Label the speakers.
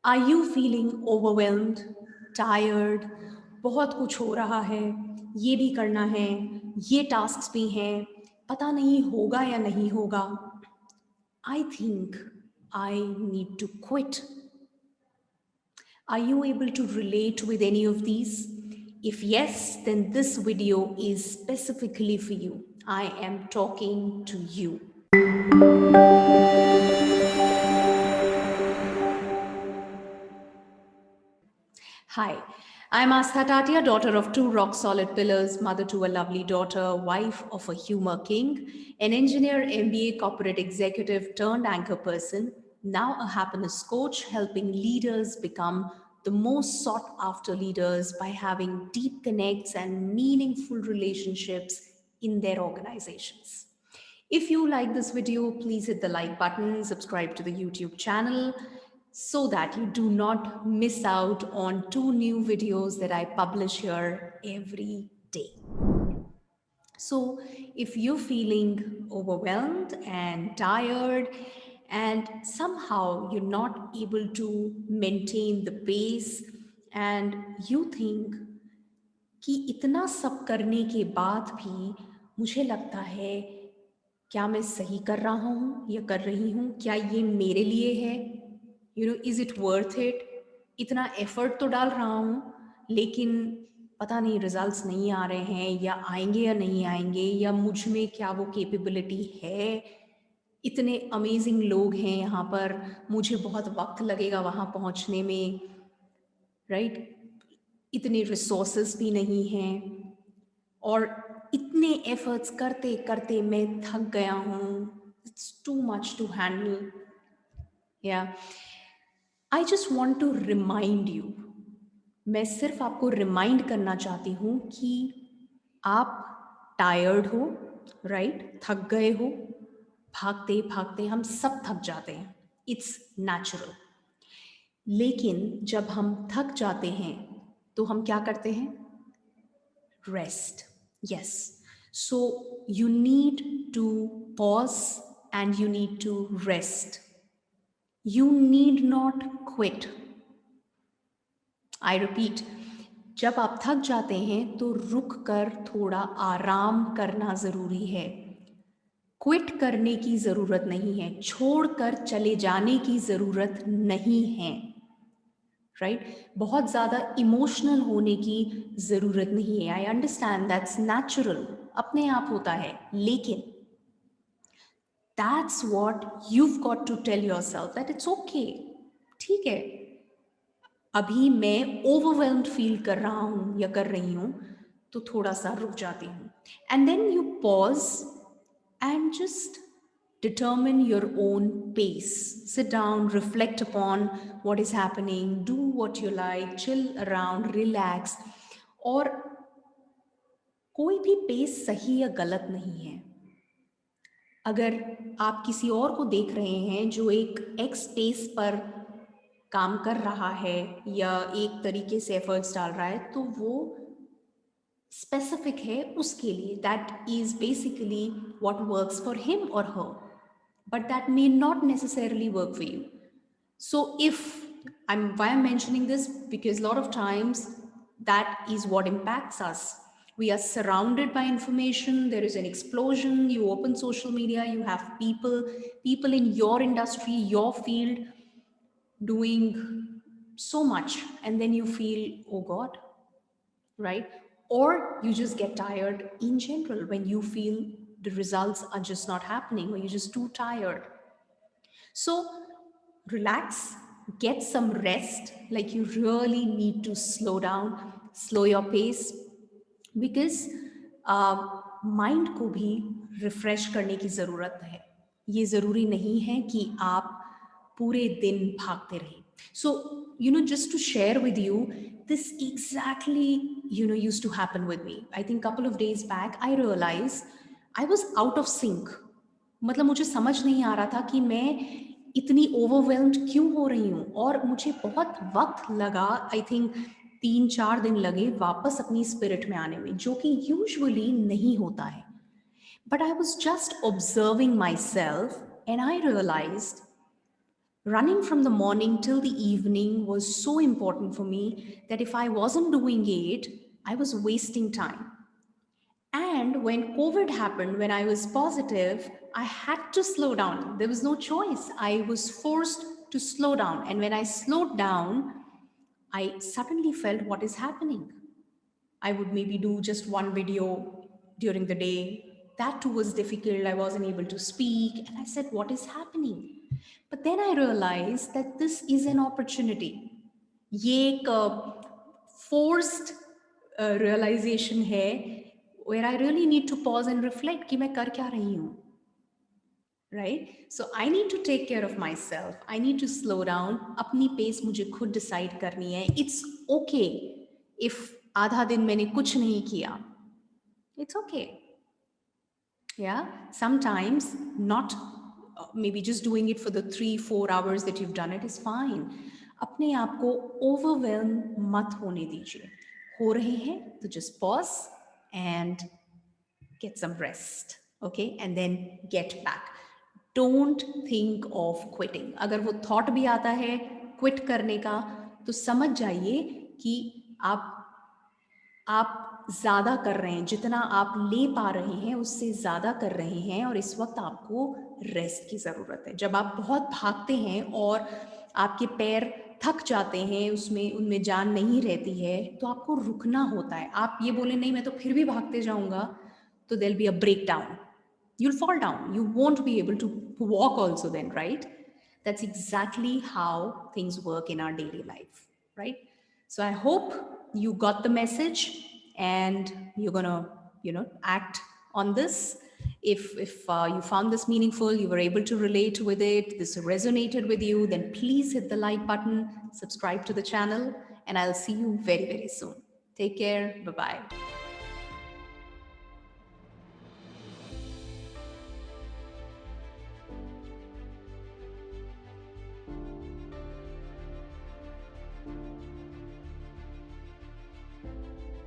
Speaker 1: Are you feeling overwhelmed, tired? बहुत कुछ हो रहा है, ये भी करना है, ये टास्क्स भी हैं, पता नहीं होगा या नहीं होगा. I think I need to quit. Are you able to relate with any of these? If yes, then this video is specifically for you. I am talking to you. Hi, I'm Astha Tatia, daughter of two rock solid pillars, mother to a lovely daughter, wife of a humor king, an engineer, MBA corporate executive turned anchor person, now a happiness coach, helping leaders become the most sought after leaders by having deep connects and meaningful relationships in their organizations. If you like this video, please hit the like button, subscribe to the YouTube channel so that you do not miss out on two new videos that I publish here every day. So, if you're feeling overwhelmed and tired, and somehow you're not able to maintain the pace, and you think कि इतना सब करने के बाद भी मुझे लगता है क्या मैं सही कर रहा हूँ या कर रही हूँ, क्या ये मेरे लिए है, इज इट वर्थ इट, इतना एफर्ट तो डाल रहा हूँ लेकिन पता नहीं रिजल्ट्स नहीं आ रहे हैं या आएंगे या नहीं आएंगे, या मुझ में क्या वो कैपेबिलिटी है, इतने अमेजिंग लोग हैं यहाँ पर, मुझे बहुत वक्त लगेगा वहाँ पहुँचने में, राइट? इतने रिसोर्सेस भी नहीं हैं और इतने एफर्ट्स करते करते मैं थक गया हूँ. It's too much to handle. Yeah I just want to remind you, मैं सिर्फ आपको रिमाइंड करना चाहती हूँ कि आप टायर्ड हो, राइट? थक गए हो. भागते भागते हम सब थक जाते हैं, इट्स नेचुरल. लेकिन जब हम थक जाते हैं तो हम क्या करते हैं? Rest. Yes. So you need to pause and you need to rest. You need not quit. I repeat, जब आप थक जाते हैं तो रुक कर थोड़ा आराम करना ज़रूरी है. क्विट करने की ज़रूरत नहीं है, छोड़कर चले जाने की ज़रूरत नहीं है, राइट? बहुत ज़्यादा इमोशनल होने की ज़रूरत नहीं है. आई अंडरस्टैंड, दैट्स नेचुरल, अपने आप होता है. लेकिन that's what you've got to tell yourself that it's okay. ठीक है, अभी मैं ओवरवेल्म्ड फील कर रहा हूँ या कर रही हूँ तो थोड़ा सा रुक जाती हूँ. And then you pause and just determine your own pace. Sit down, reflect upon what is happening, do what you like, chill around, relax. और कोई भी पेस सही या गलत नहीं है. अगर आप किसी और को देख रहे हैं जो एक एक्स पेस पर काम कर रहा है या एक तरीके से एफर्ट्स डाल रहा है तो वो स्पेसिफिक है उसके लिए. That is basically what works for him और हर, but that may not necessarily work for you. So if why I'm mentioning this, because a lot of times that is what impacts us. We are surrounded by information, there is an explosion, you open social media, you have people in your industry, your field doing so much, and then you feel, oh god, right? Or you just get tired in general when you feel the results are just not happening, or you're just too tired. So relax, get some rest. Like you really need to slow down, slow your pace, because mind को भी refresh करने की ज़रूरत है. ये ज़रूरी नहीं है कि आप पूरे दिन भागते रहें. So, just to share with you, this exactly, used to happen with me. I think couple of days back, I realized I was out of sync. मतलब मुझे समझ नहीं आ रहा था कि मैं इतनी ओवरवेल्म्ड क्यों हो रही हूँ, और मुझे बहुत वक्त लगा, आई थिंक 3-4 दिन लगे वापस अपनी स्पिरिट में आने में, जो कि यूजुअली नहीं होता है. But I was just observing myself and I realised Running from the morning till the evening was so important for me that if I wasn't doing it, I was wasting time. And when COVID happened, when I was positive, I had to slow down. There was no choice. I was forced to slow down. And when I slowed down, I suddenly felt what is happening. I would maybe do just one video during the day. That too was difficult. I wasn't able to speak. And I said, what is happening? But then I realized that this is an opportunity. ये एक forced realization है where I really need to pause and reflect कि मैं कर क्या रही हूँ, right? So I need to take care of myself. I need to slow down. अपनी pace मुझे खुद decide करनी है. It's okay if आधा दिन मैंने कुछ नहीं किया. It's okay. Yeah, sometimes not maybe just doing it for the 3-4 hours that you've done it is fine. अपने आप को overwhelm मत होने दीजिए. हो रहे हैं तो just pause and get some rest, okay, and then get back. Don't think of quitting. अगर वो thought भी आता है quit करने का, तो समझ जाइए कि आप ज़्यादा कर रहे हैं, जितना आप ले पा रहे हैं उससे ज़्यादा कर रहे हैं, और इस वक्त आपको रेस्ट की ज़रूरत है. जब आप बहुत भागते हैं और आपके पैर थक जाते हैं, उसमें उनमें जान नहीं रहती है, तो आपको रुकना होता है. आप ये बोले नहीं मैं तो फिर भी भागते जाऊंगा, तो there'll be a breakdown. You'll fall down. You won't be able to walk also then, right? That's exactly how things work in our daily life, right? So I hope you got the message and you're gonna, act on this. If you found this meaningful, you were able to relate with it, this resonated with you, then please hit the like button, subscribe to the channel, and I'll see you very, very soon. Take care. Bye bye.